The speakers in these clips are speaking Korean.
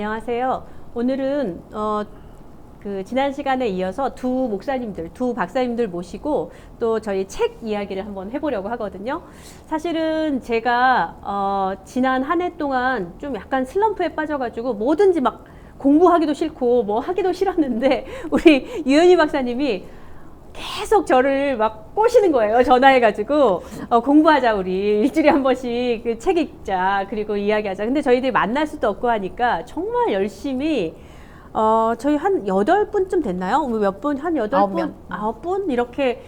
안녕하세요. 오늘은 지난 시간에 이어서 두 박사님들 모시고 또 저희 책 이야기를 한번 해보려고 하거든요. 사실은 제가 지난 한 해 동안 좀 약간 슬럼프에 빠져가지고 뭐든지 막 공부하기도 싫고 뭐 하기도 싫었는데 우리 유연희 박사님이 계속 저를 막 꼬시는 거예요. 전화해가지고 공부하자, 우리 일주일에 한 번씩 그 책 읽자, 그리고 이야기하자. 근데 저희들이 만날 수도 없고 하니까 정말 열심히 저희 한 8분쯤 됐나요? 몇 분? 한 8분? 9분? 이렇게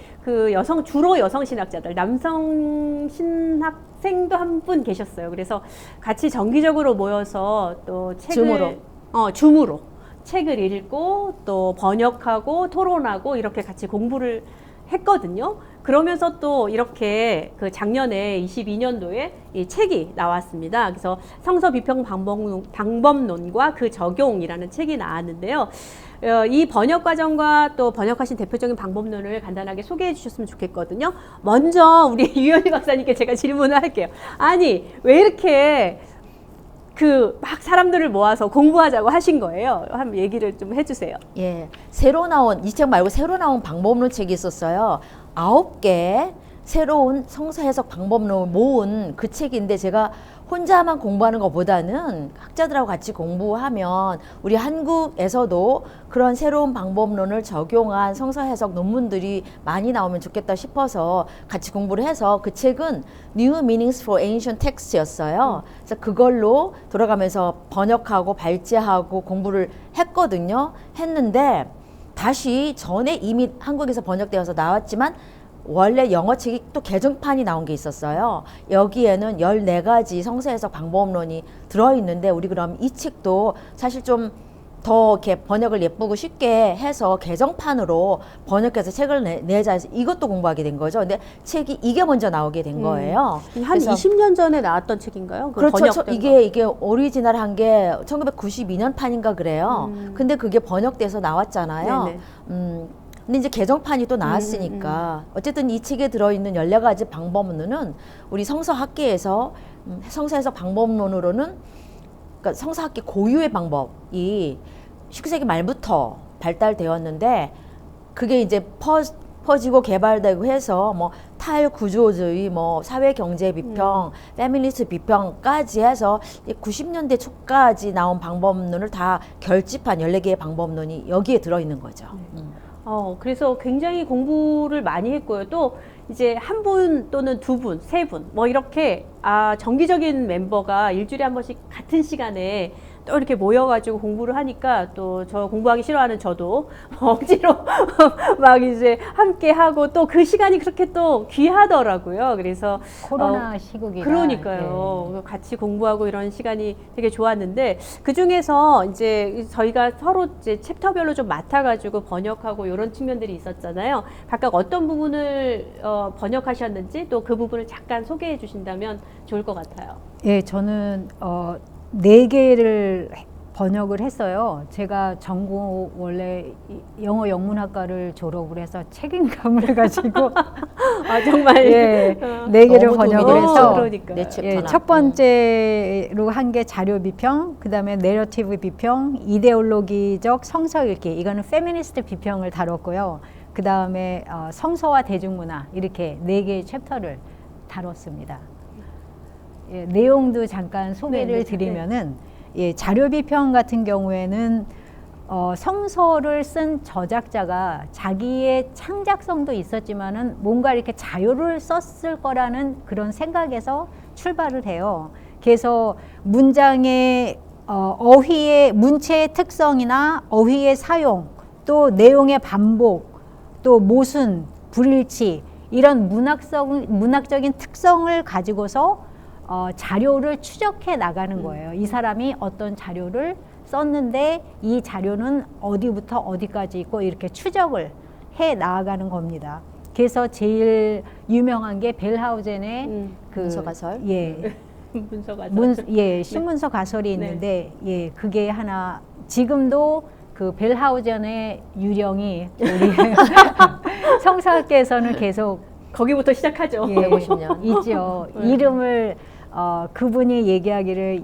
주로 여성 신학자들, 남성 신학생도 한 분 계셨어요. 그래서 같이 정기적으로 모여서 또 책을 줌으로 책을 읽고 또 번역하고 토론하고 이렇게 같이 공부를 했거든요. 그러면서 또 이렇게 작년에 22년도에 이 책이 나왔습니다. 그래서 성서 비평 방법론과 그 적용이라는 책이 나왔는데요. 이 번역 과정과 또 번역하신 대표적인 방법론을 간단하게 소개해 주셨으면 좋겠거든요. 먼저 우리 유연희 박사님께 제가 질문을 할게요. 아니, 왜 이렇게 막 사람들을 모아서 공부하자고 하신 거예요? 한번 얘기를 좀 해주세요. 예, 이 책 말고 새로 나온 방법론 책이 있었어요. 9개 새로운 성서 해석 방법론을 모은 그 책인데, 제가 혼자만 공부하는 것보다는 학자들하고 같이 공부하면 우리 한국에서도 그런 새로운 방법론을 적용한 성서 해석 논문들이 많이 나오면 좋겠다 싶어서 같이 공부를 해서, 그 책은 New Meanings for Ancient Text였어요. 그래서 그걸로 돌아가면서 번역하고 발제하고 공부를 했는데, 다시 전에 이미 한국에서 번역되어서 나왔지만 원래 영어 책이 또 개정판이 나온 게 있었어요. 여기에는 14가지 성서 해석 방법론이 들어있는데, 우리 그럼 이 책도 사실 좀 더 이렇게 번역을 예쁘고 쉽게 해서 개정판으로 번역해서 책을 내자 해서 이것도 공부하게 된 거죠. 근데 책이 이게 먼저 나오게 된 거예요. 한 20년 전에 나왔던 책인가요? 그렇죠. 이게 오리지널 한 게 1992년 판인가 그래요. 근데 그게 번역돼서 나왔잖아요. 근데 이제 개정판이 또 나왔으니까 어쨌든 이 책에 들어있는 14가지 방법론은 우리 성서학계에서 성서해석 방법론으로는, 그러니까 성서학계 고유의 방법이 19세기 말부터 발달되었는데, 그게 이제 퍼지고 개발되고 해서 뭐 탈구조주의, 뭐 사회경제 비평, 페미니스트 비평까지 해서 90년대 초까지 나온 방법론을 다 결집한 14개의 방법론이 여기에 들어있는 거죠. 그래서 굉장히 공부를 많이 했고요. 또 이제 한 분 또는 두 분, 세 분, 뭐 이렇게 정기적인 멤버가 일주일에 한 번씩 같은 시간에 또 이렇게 모여가지고 공부를 하니까, 또 저 공부하기 싫어하는 저도 억지로 막 이제 함께 하고, 또 그 시간이 그렇게 또 귀하더라고요. 그래서 코로나 시국이라. 그러니까요. 네. 같이 공부하고 이런 시간이 되게 좋았는데, 그 중에서 이제 저희가 서로 이제 챕터별로 좀 맡아가지고 번역하고 이런 측면들이 있었잖아요. 각각 어떤 부분을 번역하셨는지, 또 그 부분을 잠깐 소개해 주신다면 좋을 것 같아요. 예, 저는 4개를 번역을 했어요. 제가 전공 원래 영어 영문학과를 졸업을 해서 책임감을 가지고 정말 4개를 번역을 해서 첫 번째로 한 게 자료 비평, 그 다음에 내러티브 비평, 이데올로기적 성서 읽기, 이거는 페미니스트 비평을 다뤘고요. 그 다음에 성서와 대중문화, 이렇게 4개의 챕터를 다뤘습니다. 내용도 잠깐 소개를 드리면은, 자료 비평 같은 경우에는 성서를 쓴 저작자가 자기의 창작성도 있었지만은 뭔가 이렇게 자료를 썼을 거라는 그런 생각에서 출발을 해요. 그래서 문장의 어휘의 문체의 특성이나 어휘의 사용, 또 내용의 반복, 또 모순, 불일치, 이런 문학적인 특성을 가지고서 자료를 추적해 나가는 거예요. 이 사람이 어떤 자료를 썼는데 이 자료는 어디부터 어디까지 있고, 이렇게 추적을 해 나가는 겁니다. 그래서 제일 유명한 게 벨하우젠의 문서가설. 신문서 가설이 있는데, 그게 하나, 지금도 그 벨하우젠의 유령이 우리 성서학계에서는 계속 거기부터 시작하죠. 150년 있죠. 이름을 그분이 얘기하기를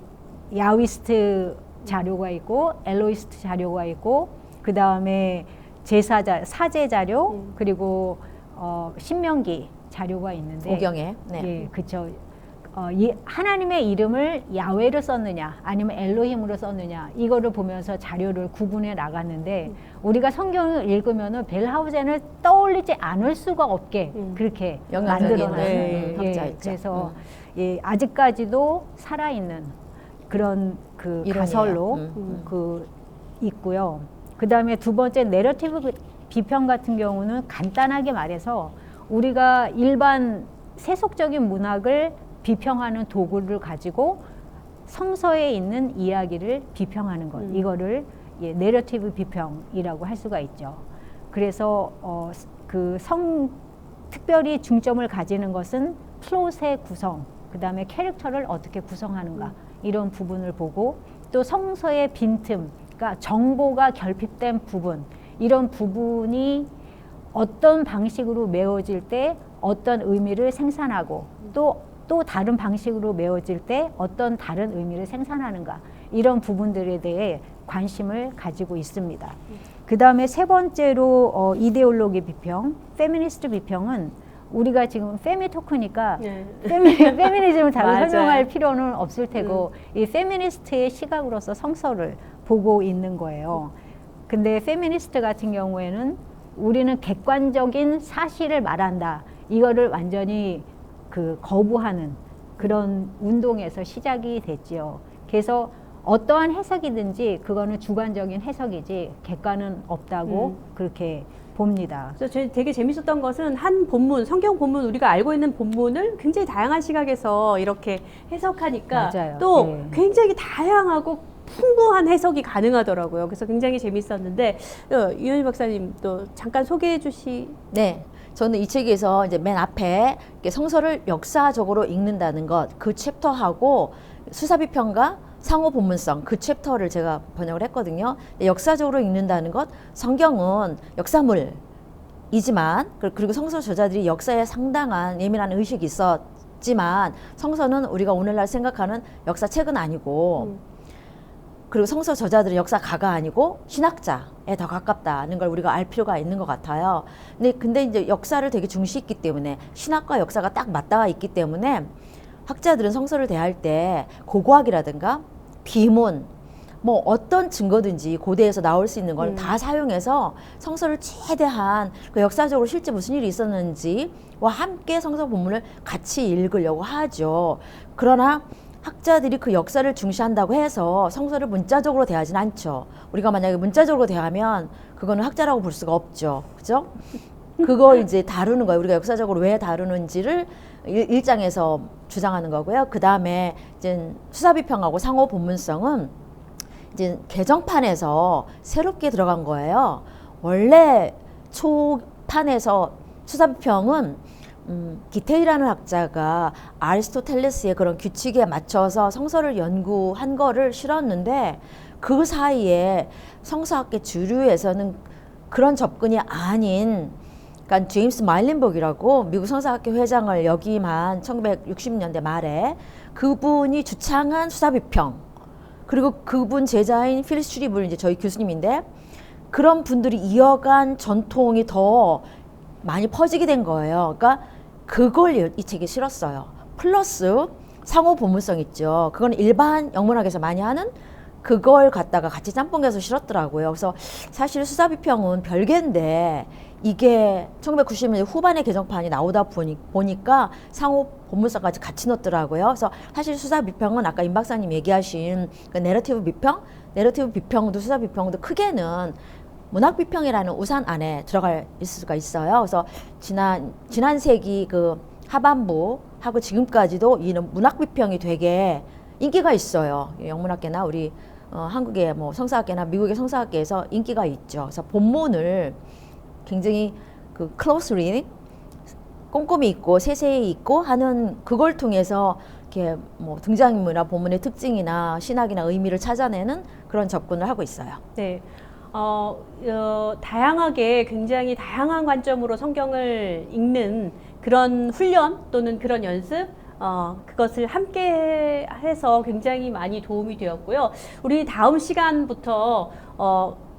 야위스트 자료가 있고 엘로이스트 자료가 있고 그 다음에 사제 자료 그리고 신명기 자료가 있는데 오경에 네. 예, 그렇죠. 하나님의 이름을 야훼로 썼느냐 아니면 엘로힘으로 썼느냐 이거를 보면서 자료를 구분해 나갔는데 우리가 성경을 읽으면은 벨하우젠을 떠올리지 않을 수가 없게 그렇게 만들어놨어요. 학자였죠. 그래서 예, 아직까지도 살아있는 그런 그 이론이에요. 가설로 그 있고요. 그 다음에 두 번째 내러티브 비평 같은 경우는 간단하게 말해서 우리가 일반 세속적인 문학을 비평하는 도구를 가지고 성서에 있는 이야기를 비평하는 것. 이거를 예, 내러티브 비평이라고 할 수가 있죠. 그래서 특별히 중점을 가지는 것은 플롯의 구성, 그 다음에 캐릭터를 어떻게 구성하는가 이런 부분을 보고 또 성서의 빈틈, 그러니까 정보가 결핍된 부분 이런 부분이 어떤 방식으로 메워질 때 어떤 의미를 생산하고 또 다른 방식으로 메워질 때 어떤 다른 의미를 생산하는가 이런 부분들에 대해 관심을 가지고 있습니다. 그 다음에 세 번째로 이데올로기 비평, 페미니스트 비평은 우리가 지금 페미토크니까 페미니즘을 다 설명할 필요는 없을 테고 이 페미니스트의 시각으로서 성서를 보고 있는 거예요. 근데 페미니스트 같은 경우에는 우리는 객관적인 사실을 말한다. 이거를 완전히 거부하는 그런 운동에서 시작이 됐지요. 그래서 어떠한 해석이든지 그거는 주관적인 해석이지 객관은 없다고 그렇게 봅니다. 그래서 되게 재밌었던 것은 한 본문, 성경 본문 우리가 알고 있는 본문을 굉장히 다양한 시각에서 이렇게 해석하니까 맞아요. 또 네. 굉장히 다양하고 풍부한 해석이 가능하더라고요. 그래서 굉장히 재밌었는데 유현희 박사님 또 잠깐 소개해 주시. 네. 저는 이 책에서 이제 맨 앞에 성서를 역사적으로 읽는다는 것, 그 챕터하고 수사비평과 상호 본문성 그 챕터를 제가 번역을 했거든요. 역사적으로 읽는다는 것, 성경은 역사물이지만 그리고 성서 저자들이 역사에 상당한 예민한 의식이 있었지만 성서는 우리가 오늘날 생각하는 역사책은 아니고 그리고 성서 저자들은 역사가가 아니고 신학자에 더 가깝다는 걸 우리가 알 필요가 있는 것 같아요. 근데 이제 역사를 되게 중시했기 때문에 신학과 역사가 딱 맞닿아 있기 때문에 학자들은 성서를 대할 때 고고학이라든가 비문 뭐 어떤 증거든지 고대에서 나올 수 있는 걸 다 사용해서 성서를 최대한 그 역사적으로 실제 무슨 일이 있었는지와 함께 성서 본문을 같이 읽으려고 하죠. 그러나 학자들이 그 역사를 중시한다고 해서 성서를 문자적으로 대하지는 않죠. 우리가 만약에 문자적으로 대하면 그거는 학자라고 볼 수가 없죠. 그죠? 그거 이제 다루는 거예요. 우리가 역사적으로 왜 다루는지를 1장에서 주장하는 거고요. 그 다음에 이제 수사비평하고 상호 본문성은 이제 개정판에서 새롭게 들어간 거예요. 원래 초판에서 수사비평은 기테이라는 학자가 아리스토텔레스의 그런 규칙에 맞춰서 성서를 연구한 거를 실었는데 그 사이에 성서학계 주류에서는 그런 접근이 아닌 그러니까 제임스 마일린버그라고 미국 성서학회 회장을 역임한 1960년대 말에 그분이 주창한 수사비평 그리고 그분 제자인 필리스 슈리블 이제 저희 교수님인데 그런 분들이 이어간 전통이 더 많이 퍼지게 된 거예요. 그러니까 그걸 이 책에 실었어요. 플러스 상호 본문성 있죠. 그건 일반 영문학에서 많이 하는 그걸 갖다가 같이 짬뽕해서 실었더라고요. 그래서 사실 수사비평은 별개인데 이게 1990년대 후반에 개정판이 나오다 보니까 상호 본문성까지 같이 넣었더라고요. 그래서 사실 수사비평은 아까 임 박사님 얘기하신 그 내러티브 비평도 수사비평도 크게는 문학비평이라는 우산 안에 들어갈 수가 있어요. 그래서 지난 세기 그 하반부하고 지금까지도 이 문학비평이 되게 인기가 있어요. 영문학계나 우리 한국의 뭐 성서학계나 미국의 성서학계에서 인기가 있죠. 그래서 본문을 굉장히 그 close reading, 꼼꼼히 읽고 세세히 읽고 하는 그걸 통해서 이렇게 뭐 등장인물이나 본문의 특징이나 신학이나 의미를 찾아내는 그런 접근을 하고 있어요. 네. 다양하게 굉장히 다양한 관점으로 성경을 읽는 그런 훈련 또는 그런 연습 그것을 함께 해서 굉장히 많이 도움이 되었고요. 우리 다음 시간부터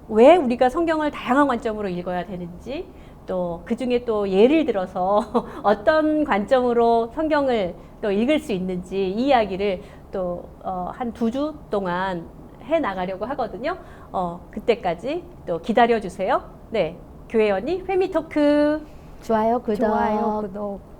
왜 우리가 성경을 다양한 관점으로 읽어야 되는지, 또 그 중에 또 예를 들어서 어떤 관점으로 성경을 또 읽을 수 있는지 이 이야기를 또 한 2주 동안 해 나가려고 하거든요. 그때까지 또 기다려 주세요. 네, 교회 언니 회미 토크 좋아요, 구독. 좋아요, 구독.